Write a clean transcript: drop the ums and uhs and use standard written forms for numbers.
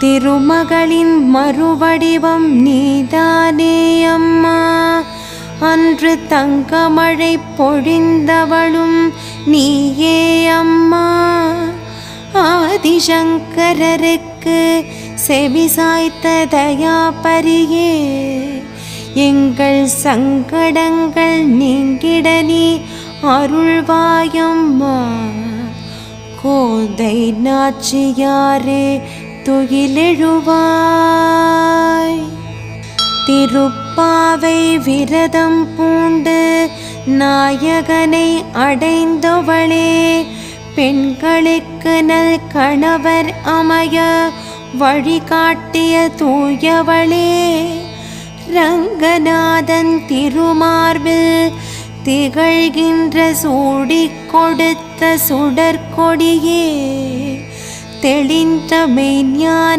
திருமகளின் மறுவடிவம் நீதானே அம்மா. அன்று தங்கமழை பொழிந்தவளும் நீயே அம்மா. ஆதிசங்கரருக்கு செவிசாய்த்த தயாபரியே, எங்கள் சங்கடங்கள் நீங்கிட நீ அருள்வாயம்மா. கோதை நாச்சியாரே துயிலெழுவாய். திருப்பாவை விரதம் பூண்டு நாயகனை அடைந்தவளே, பெண்களுக்கு நல் கணவர் அமைய வழிகாட்டிய தூயவளே, ரங்கநாதன் திருமார்பில் திகழ்கின்ற சூடிக் கொடுத்த சுடற்கொடியே, தெளிந்த மெய்ஞான